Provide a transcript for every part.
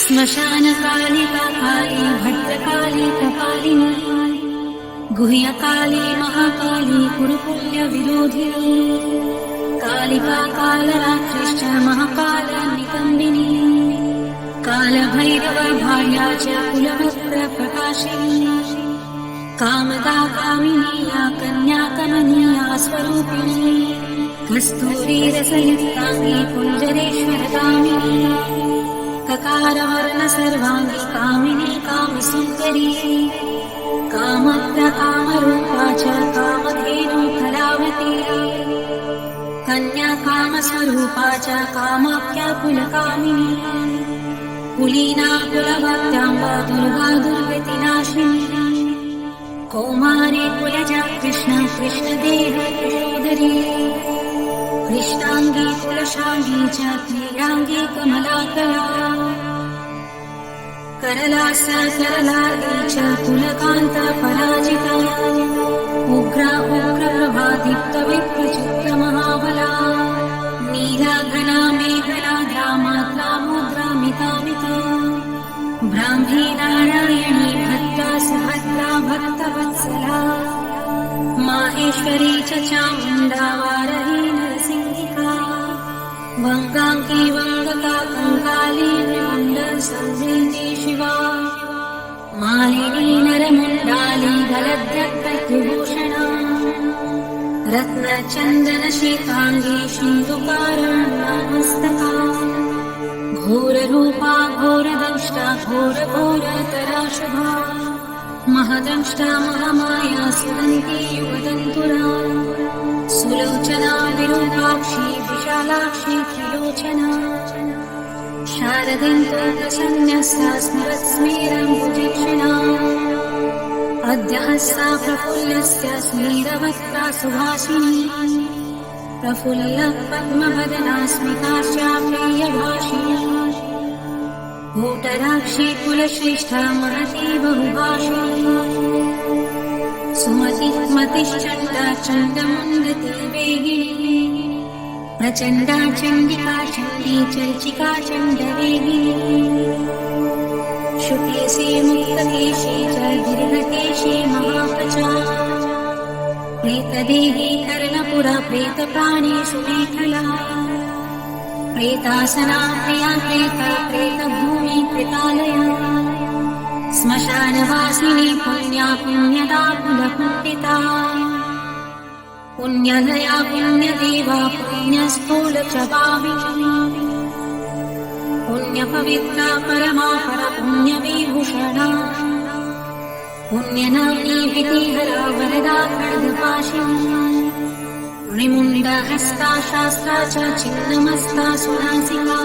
श्मशानकालिका काली भद्रकाली कपालिनी गुह्यकाली महाकाली कुरुपुण्यविरोधिनी कालिका कालरात्रिश्च महाकालनिकम्बिनी कालभैरव भार्या च कुलभद्रप्रकाशिनी कामदा कामिनी या कन्याकमनीया स्वरूपिणी कस्तूरीरसयुक्ताङ्गी कुञ्जरेश्वरगामिनी ककारवर्ण सर्वाङ्गी कामिनी कामसुन्दरी कामप्रकामरूपा च कामधेनु कलावती कन्या कामस्वरूपा च कामाख्या कुलकामिनी कुलीना कुलभक्ताम्बा दुर्गा दुर्गतिनाशिनी कौमारी कुलजा कृष्ण कृष्णदेह कृशोदरी कृष्णांगी कुलशांगी च क्रीडांगी कमलाकला करलासा करलागी च कुलकांत पराजिता उग्रा उग्रप्रभा दीप्तविप्रचित्र महाबला नीला घना मेघना ग्रामात्रा मुद्रामितामिता ब्राह्मी नारायणी भद्रा सुभद्रा भक्तवत्सला माहेश्वरी च चामुण्डा वारही नरसिंहिका वङ्गाङ्गी वङ्गका कङ्काली विमुण्ड संवेदी शिवा मालिनी नरमुण्डाली गलद्रक्कटिभूषणा रत्नचन्दनशीताङ्गी सिन्धुकारुण्यमस्तका घोररूपा घोरदंष्टा घोरघोरतरा शुभा महदंष्टा महामाया सुदन्ती युगदन्तुरा सुलोचना विरूपाक्षी विशालाक्षी त्रिलोचना शारदेन्दु प्रसन्न्यस्ता स्मिरत्स्मेरम्बुजीक्षणा अद्यहस्ता प्रफुल्लस्या स्मेरवक्ता सुभाषिणी प्रफुल्लः पद्मवदना स्मितास्या प्रियभाषिणी भूतराक्षी कुलश्रेष्ठा महती बहुभाषिणी सुमतिः मतिश्चण्डा चण्डमुण्डती वेगिनी प्रचण्डा चण्डिका चण्डी चर्चिका चण्डवेगिनी शुकेशी मुक्तकेशी च दीर्घकेशी महापचा प्रेतदेही कर्णपुरा प्रेतप्राणेषु मेखला प्रेतासना प्रिया प्रेता प्रेतभूमि कृतालया श्मशानवासिनी पुण्या पुण्यदा कुलपुण्डिता पुण्यलया पुण्यदेवा पुण्यस्थूल च भाविनी पुण्यपवित्रा परमा परपुण्यविभूषणा पुण्यनाम्नी भीतिहरा वरदा खड्गपाशिनी मणिमुण्डहस्ता शास्त्रा च छिन्नमस्ता सुनासिका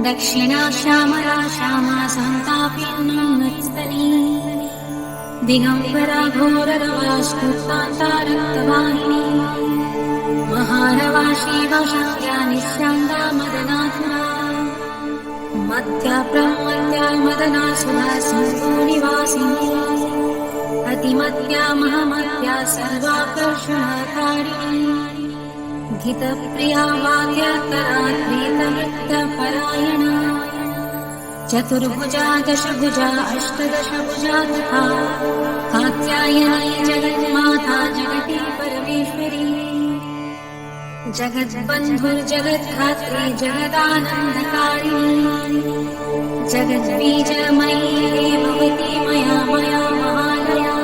दक्षिणा श्यामला श्यामा सन्तापिन्नस्तनी दिगम्बरा घोररवा स्तुतान्ता रक्तवाहिनी महारवा शिवशक्त्या निःस्यन्दा मदनाथुरा मध्या प्रमध्या मदना सुधा सिन्धुनिवासिनी अतिमत्या महमत्या सर्वाकर्षणकारिणी गीतप्रिया वाक्यकरा प्रीतवृत्तपरायणा चतुर्भुजा दशभुजा अष्टदशभुजा तथा कात्यायनी जगन्माता जगति परमेश्वरी जगद्बन्धुर्जगद्धात्री जगदानन्दकारिणी जगद्बीजमयी भवती मया मया महालया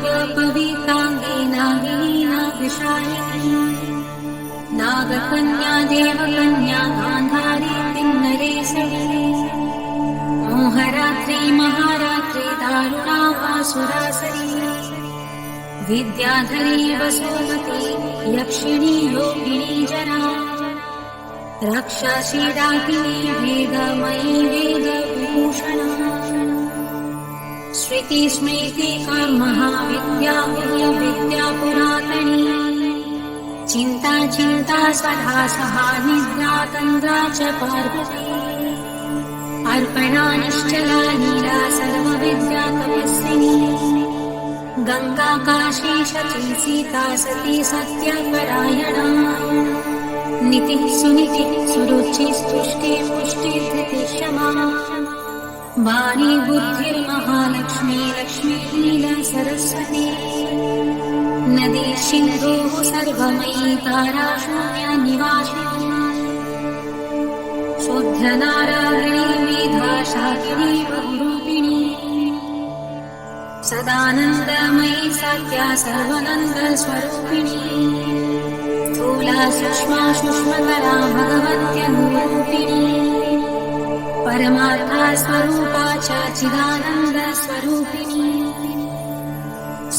नागयोगपविताङ्गी नागिनी नागशायिनी नागकन्या देवकन्या गान्धारी किन्नरेसरी मोहरात्रि महारात्रि दारुणा वासुरासरी विद्याधरी वसुमती यक्षिणी योगिनी जना राक्षसी डाकिनी वेदमयी वेदविभूषणा श्रुति स्मृति कर्महा विद्या विद्या पुरातनी चिन्ता चिन्ता सदा सहा निद्रा तन्द्रा च पार्वती अर्पणा निश्चला नीला सर्वविद्या तपस्विनी गंगा काशी शची सीता सती सत्यपरायणा नितिः सुनितिः सुरुचिः स्तुष्टिः पुष्टिः धृतिः क्षमा वाणी बुद्धिर्महालक्ष्मी लक्ष्मी लीला सरस्वती नदी सिन्धुः सर्वमयी तारा शून्या निवासिनी शुद्धनारायणी मेधा शाकिनी बहुरूपिणी सदानन्दमयी सत्या सर्वानन्दस्वरूपिणी स्थूला सूक्ष्मा सूक्ष्मतरा भगवत्यनुरूपिणी परमार्था स्वरूपा च चिदानन्दस्वरूपिणी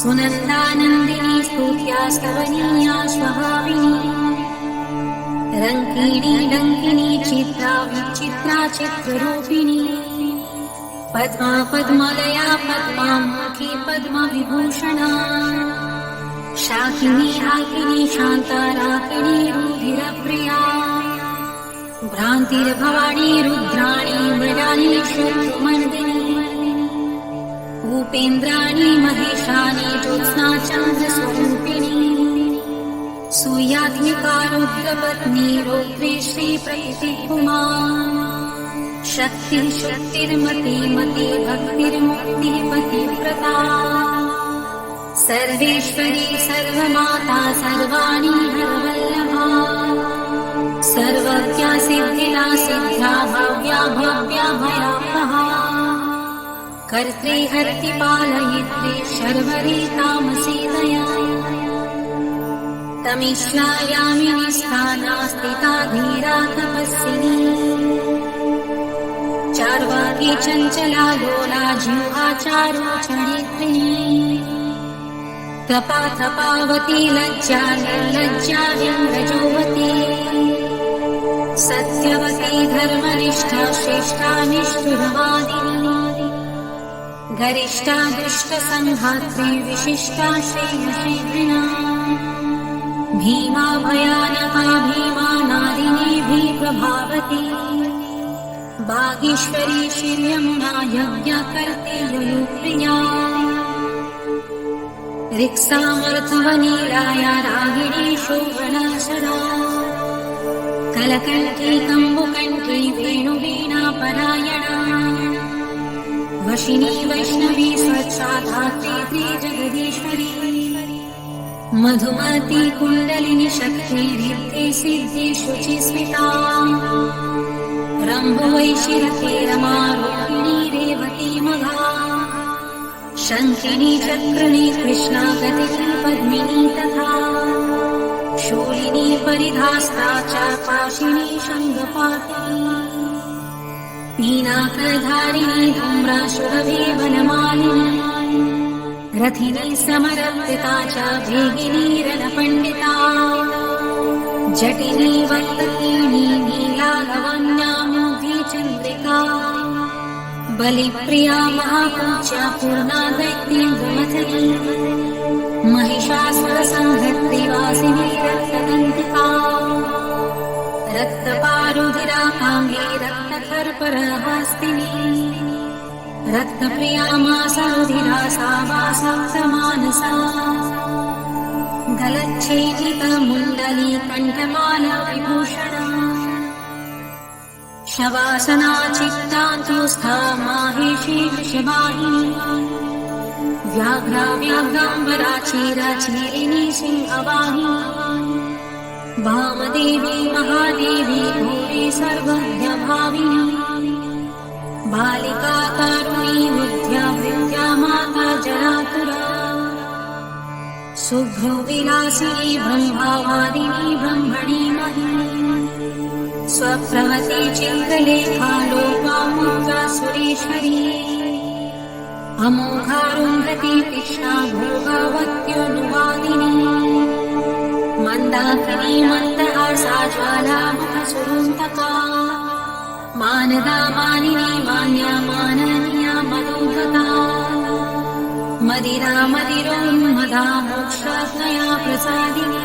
सुनन्दानन्दिनी स्तुत्या स्तवनीया स्वभाविनी रङ्किणी डङ्किनी चित्रा विचित्रा चित्ररूपिणी पद्मा पद्मलया पद्मामुखी पद्मविभूषणा शाकिनी हाकिनी शान्ता राकिनी रुधिरप्रिया भ्रान्तिर्भवानी रुद्राणी मृडानी शत्रुमर्दिनी उपेन्द्राणी महेशानी ज्योत्स्ना चन्द्रस्वरूपिणी सूयात्मिका रुद्रपत्नी रौद्री श्रीप्रकृतिकुमा शक्तिः शक्तिर्मती मती भक्तिर्मुक्तिः पतिव्रता सर्वेश्वरी सर्वमाता सर्वाणि हरवल्लभा सर्वज्ञा सिद्धिदा सिद्ध्या भव्या भव्या भयापहा कर्त्री हर्ति पालयित्री शर्वरी तामसी दया तमिश्लायामिनी स्थाना स्थिता धीरा तपस्विनी चार्वाकी चञ्चला लोला जिह्वाचारो चरित्रिणी तपा तपावती लज्जा निर्लज्जा व्यङ्गजोवती सत्यवती धर्मनिष्ठा श्रेष्ठा निष्ठुरवादिनी गरिष्ठा दुष्टसंहात्री विशिष्टा श्रेयशीघ्रिणा भीमा भयानका भीमा नारिणी भीप्रभावती वागीश्वरी श्रीयमुना यज्ञकर्ते ययुप्रिया रिक्सामर्थवनीलाया रागिणी शोभनासरा कलकण्ठी कम्बुकण्ठी वेणुवीणा परायणा वशिनी वैष्णवी स्वच्छा धात्री जगदीश्वरी मधुमती कुण्डलिनी शक्ति रिद्धि सिद्धि शुचि स्मिता रम्भुवैशिरते रमा रोहिणी रेवती मघा शङ्खिनी चक्रिणी कृष्णा गतिनी पद्मिनी तथा शूलिनी परिधास्ता च पाशिनी शङ्खपातिनी पीनाकधारिणी धूम्रा शुभवे वनमालिनी रथिनी समरप्रिता च भेगिनी रणपण्डिता जटिनी वल्लकीनी नीला लवण्या मोघी चन्द्रिका बलिप्रिया महापूज्या पूर्णा दैत्येन्द्रमथनी महिषासुरसंहर्त्री वासिनी रक्तदन्तिका रक्तपारुधिरा काम्ये रक्तकर्परहास्तिनी रक्तप्रिया मासरुधिरा सा वासप्तमानसा गलच्छेदितमुण्डली कण्ठमाला विभूषणा शवासना चित्तान्तुस्था माहेशी वृषवाहिनी व्याघ्रा व्याघ्राम्बरा चीरचीरिणी सिंहवाहिनी वामदेवी महादेवी भूरि सर्वज्ञभाविनी बालिका कारुणी विद्या विद्या माता जरातुरा शुभ्रो विलासिनी ब्रह्मावादिनी ब्रह्मणी महिनी स्वप्रवती चित्रलेखा लोपामुद्रा सुरेश्वरी अमोघारुन्धती कृष्णा भोगावत्योनुवादिनी मन्दाकिनी मन्दहासा ज्वालामुखसुरुन्तका मानदा मानिनी मान्या माननीया मनोगता मदिरा मदिरोन्मदा मोक्षात्मया प्रसादिनी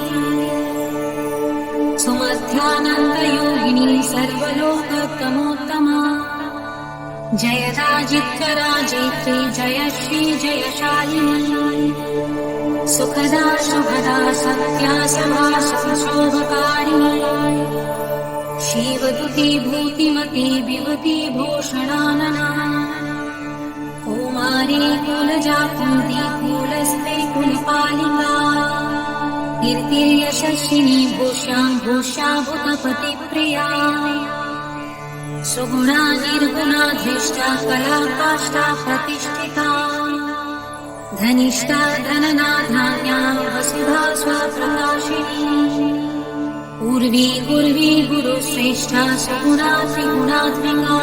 सुमध्यानन्दयोगिनी सर्वलोकतमोत्तमा जयदाजित्यराजेत्री जय श्री जयशालिनी सुखदा शुभदा सत्या सभा सुखशोभकारिणी शिवदुती भूतिमती विभूति भूषणानना कुमारी कुलजा कुन्ती कुलस्ते कुलपालिका कीर्तिर्यशस्विनी भूष्यां भूष्या भूतपतिप्रिया सुगुणा निर्गुणा धृष्टा कला काष्ठा प्रतिष्ठिता धनिष्ठा धनना धान्या वसुधा स्वप्रकाशिनी पूर्वी गुर्वी गुरुश्रेष्ठा सुगुणा त्रिगुणात्मिका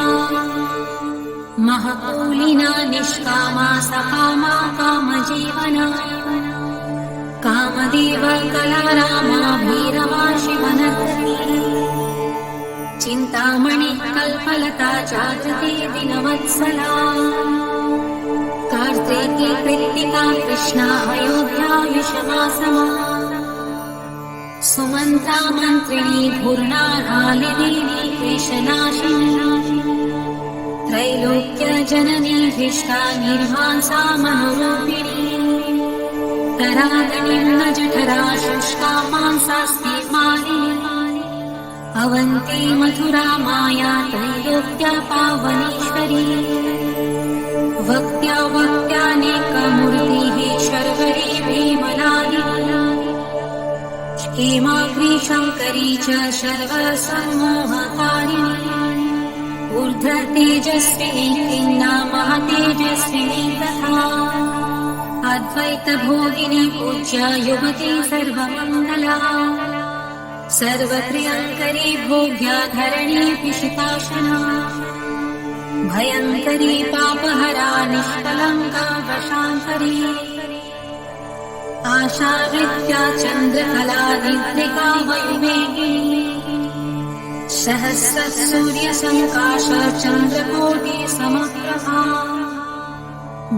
महकूलिना निष्कामा सकामा कामजीवना कामदेव कलारामा भीरमा शिवनर्तनी चिंतामणि कल्पलता जागृति दिनवत्सला कार्तिकी कृत्तिका कृष्णा अयोध्या विषमासमा सुमन्त्रा मन्त्रिणी पूर्णा हालिनी क्लेशनाशिनी त्रैलोक्य जननी हृष्टा निर्वांसा मनोरूपिणी करागणिर्न जठरा शुष्का मांसास्ति मालिनी अवन्ती मथुरा माया त्रैलोक्या पावनेश्वरी वक्त्या वक्त्यानेकमूर्तिः शर्वरी भीमलादिनी हेमाग्री शङ्करी च सर्वसम्मोहकारिणी ऊर्ध्वतेजस्विनी खिन्ना महातेजस्विनी तथा अद्वैतभोगिनी पूज्या युवती सर्वमङ्गला सर्वप्रियङ्करी भोग्या धरणी पिशिताशना भयङ्करी पापहरा निष्कलङ्का वशाङ्करी आशावृत्या चन्द्रकला निद्रिका वैवेगिनी सहस्रसूर्यसङ्काश चन्द्रकोटि समप्रभा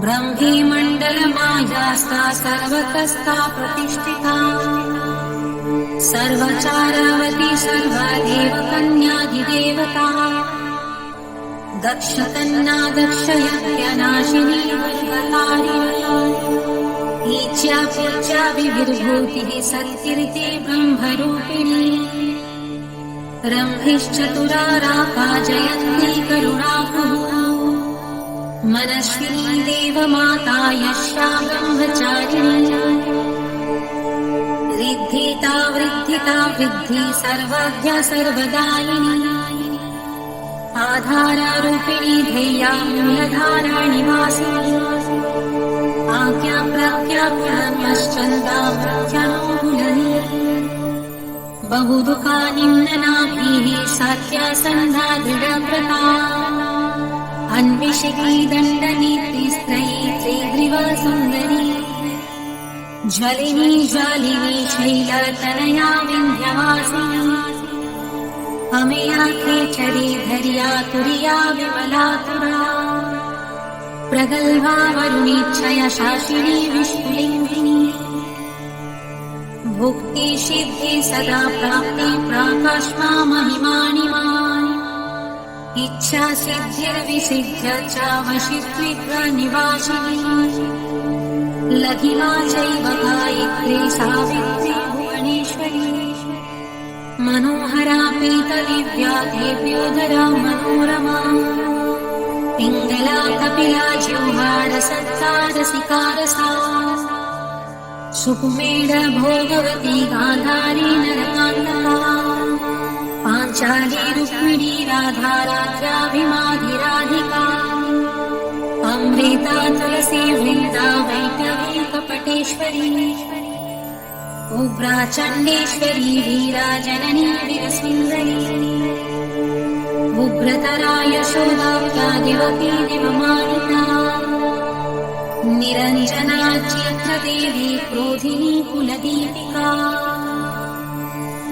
ब्रह्मी मण्डलमायास्ता सर्वतस्था प्रतिष्ठिता सर्वचारावती सर्वदेवकन्याधिदेवता दक्षकन्या दक्षयज्ञनाशिनी दुर्गतारिणी ईच्या पूज्या विविर्भूतिः सत्कीर्ति ब्रह्मरूपिणी रम्भिश्चतुराराका जयन्ती करुणाकुः मनस्विनी देवमाता यस्या ब्रह्मचारिणी रिद्धिता वृद्धिता वृद्धि सर्वज्ञा सर्वदायिनी आधाररूपिणी ध्येया मूलधारा निवासिनी आज्ञा प्रज्ञा पुनर्मश्चन्दा मृत्यानुकूलनी बहुदुःखा निम्ननाभिः सात्या सन्धा दृढव्रता अन्विषिकी दण्डनीतिस्त्रयी त्रिग्रीवा सुन्दरी ज्वलिनी ज्वालिनी शैलतनया विन्ध्यवासिनी अमेया खेचरी धर्या तुर्या विमलातुरा प्रगल्भा वरुणीच्छया शाशिनी विष्णुलिङ्गिनी भुक्ति सिद्धि सदा प्राप्ति प्राकाश्मा महिमानिमा इच्छा सिद्धिर्विसिद्ध्य च वशित्वित्व निवासिनी लघिमा चैव गायत्री सावित्री भुवनेश्वरी मनोहरा पीतदिव्या देव्योदरा मनोरमा पिङ्गला कपिला जिह्वाड सत्कारसिकारसा सुकुमेड भोगवती गान्धारी नरकान्तका पाञ्चाली रुक्मिणी राधा रात्राभिमाधिराधिका अमृता तुलसी वृन्दा वैष्णवी कपटेश्वरी उग्रा चण्डेश्वरी वीरा जननी वीरसुन्दरी उग्रतरा यशोदा देवकी दिवमानिता निरञ्जना चित्रदेवी क्रोधिनी कुलदीपिका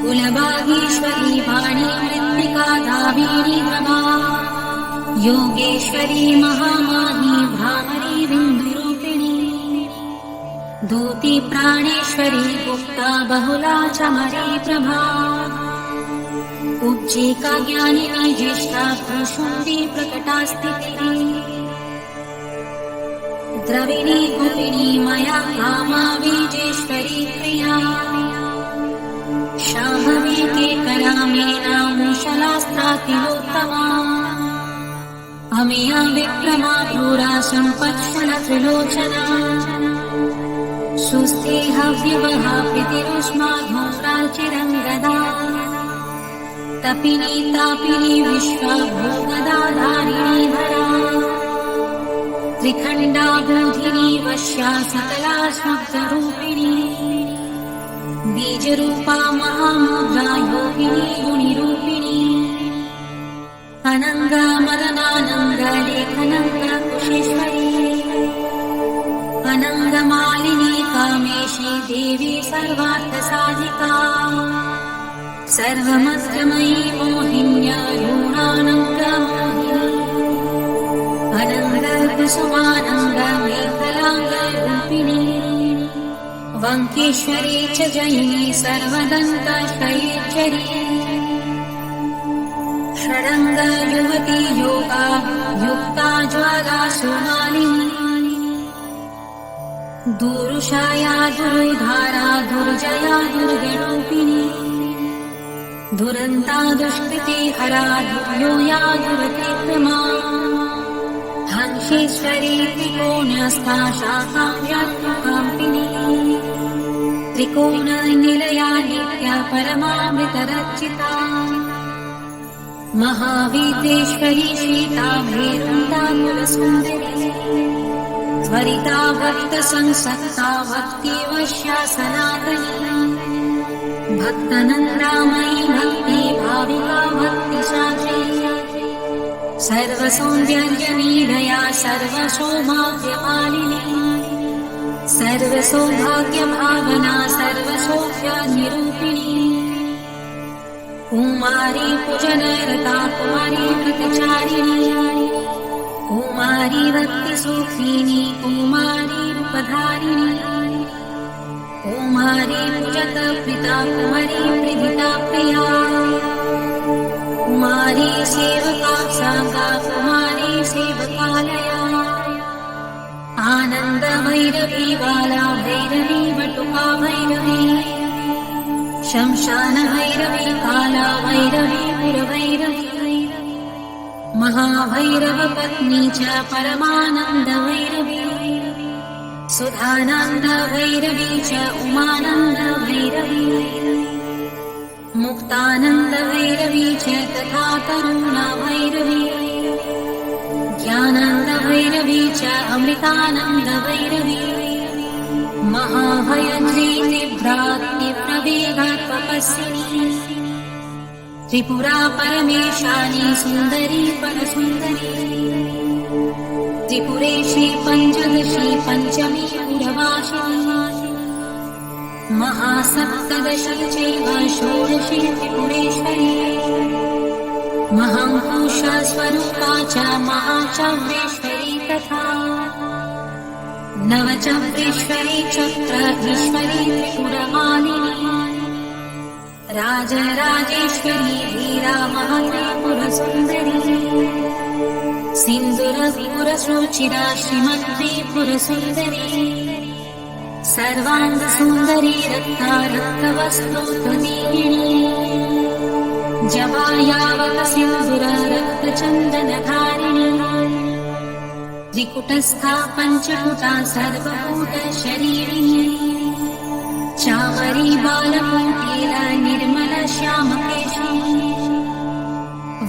कुलभागीश्वरी वाणी मृत्तिका दाविनी प्रभा योगेश्वरी महामाही भ्रामरी बिन्दुरूपिणी दूती प्राणेश्वरी गुप्ता बहुला चमरी प्रभा उज्जेका ज्ञानिनी ज्येष्ठा भ्रूशुण्डी प्रकटा स्थितिः द्रविणी गोपिनी मया कामा विजेश्वरी प्रिया शाम्भवी केकरा मेना मूषलास्त्रातिलोत्तमा अमेया विक्रमा क्रूरा सम्पत्फला त्रिलोचना सुस्थे हव्यवहा प्रीतिरुष्मा धूम्राचिरङ्गदा तपिनी तापिनी विश्वा भोगदाधारिणी धरा त्रिखण्डा बोधिनी वश्या सकला स्मग्धरूपिणी बीजरूपा महामुद्रा योगिनी गुणिरूपिणी अनङ्गा मदनानङ्गा लेखनङ्गा कुशेश्वरी अनङ्गमालिनी कामेशी देवी सर्वार्थसाधिका सर्वमस्त्रमयी मोहिन्या यूणानङ्गमोहिनी अनङ्गकुसुमानङ्गमेखलाङ्गरूपिणी वङ्केश्वरी च जयिनी सर्वदन्तश्रयेश्वरी षडङ्गा युवती योगा युक्ता ज्वाला सुमालिनी दूरुषाया दुरुधारा दुर्जया दुर्गरूपिणी दुरन्ता दुष्कृति हरा दुर्योया दुर्विक्रमा हंसेश्वरी त्रिकोणस्था शाखाव्यात्मकाम्पिनी त्रिकोणनिलया नित्या परमामृतरचिता महावीरेश्वरी श्वेताभेदन्ताकुलसुन्दरी त्वरिता भक्तसंसक्ता भक्तिवश्या सनातनी भक्तनन्दामयी भक्ति भाविका भक्तिशास्त्री सर्वसौन्दर्यनीडया सर्वसौभाग्यमालिनी सर्वसौभाग्यभावना सर्वसौख्यनिरूपिणी कुमारी पूजनरता कुमारी व्रतचारिणी कुमारी भक्तिसुखिनी कुमारी रूपधारिणी कुमारी पूजत प्रीता कुमारी प्रीतिता प्रिया कुमारी सेवका सागा कुमारी सेवकालया आनंद भैरवी बाला भैरवी बटुका भैरवी शमशान भैरवी काला भैरवी पुरभैरवी महाभैरव पत्नी च परमानंद भैरवी सुधानंद भैरवी च उमानंद भैरवी मुक्तानंद भैरवी च तथा करुणा भैरवी ज्ञानंद भैरवी च अमृतानंद भैरवी महाभयत्री तीव्रातिप्रवेगा तपस्विनी त्रिपुरा परमेशानी सुंदरी परसुंदरी त्रिपुरेशी पंचदशी पंचमी पुरवासिनी महासप्तदशी चैव षोडशी त्रिपुरेश्वरी महांकुशा स्वरूपा च महाचव्रेश्वरी तथा नवचव्रेश्वरी चक्रेश्वरी त्रिपुरमालिनी राजराजेश्वरी वीरा महात्रिपुरसुन्दरी सिन्दूरपुरसुचिरा श्रीमद्त्रिपुरसुन्दरी सर्वाङ्गसुन्दरी रक्तारक्तवस्त्रोत्तमीयिनी जवायावक सिन्दूर रक्तचन्दनधारिणी त्रिकुटस्था पञ्चकुटा सर्वभूतशरीरिणी चामरी बालकुटीला निर्मल श्यामकेशी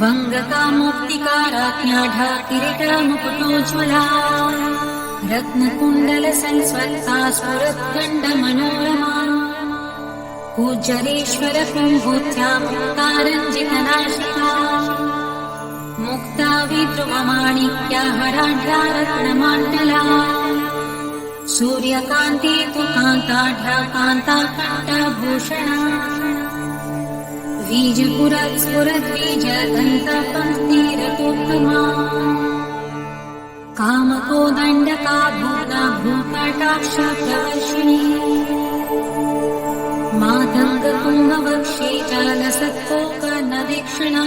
वङ्गकामुक्तिकाराज्ञा किरीटमुकुटोज्ज्वला रत्नकुण्डलसंस्वत्ता स्फुरद्गण्डमनोरमा पूज्यरेश्वर कुम्भोत्या मुक्तारञ्जितनाशिका मुक्ता विद्रुममाणिक्या हराढ्या रत्नमाण्डला सूर्यकान्ते तु कान्ताढ्या कान्ताकण्ठभूषणा बीजपुरस्फुरद्बीजदन्तपङ्क्तिरतोत्तमा कामकोदण्डका भूता भूकटाक्षप्रवर्षिणी मातङ्गकुङ्गवक्षे च लसत्कोकन वर्णदीक्षिणा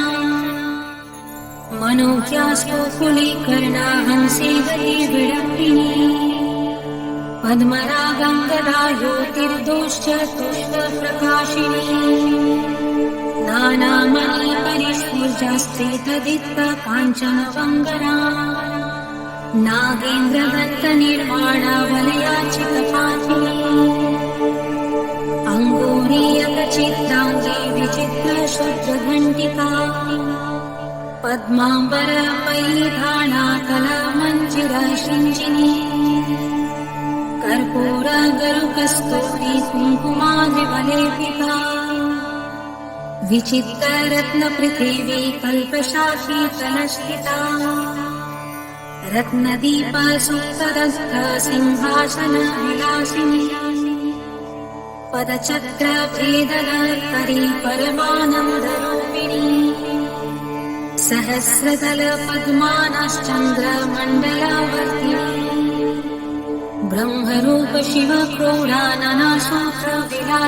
मनोज्ञास्तु कुलीकर्णा हंसी गति विडम्बिनी पद्मरागं ददायोतिर्दोश्च तुष्टप्रकाशिनी नानामणिपरिस्फुर्जास्त्रितदित्त काञ्चनवङ्गना नागेन्द्रदत्तनिर्वाणा वलयाचितपाथिनी अङ्गुरीयकचित्राङ्गी विचित्रशुद्धघण्टिका पद्माम्बरपैधाना कलामञ्जिरशिञ्जिनी कर्पूरगरुकस्तूरी कुङ्कुमादिवलेपिता विचित्ररत्नपृथिवी कल्पशाखी तलस्थिता रत्नदीपसुप्तदस्थ सिंहासनविलासिनी पदचक्रभेदलकरी परमानन्दरूपिणी सहस्रदलपद्मानश्चन्द्रमण्डलावर्तिनी ब्रह्मरूप शिवक्रोडाननासूत्रविलास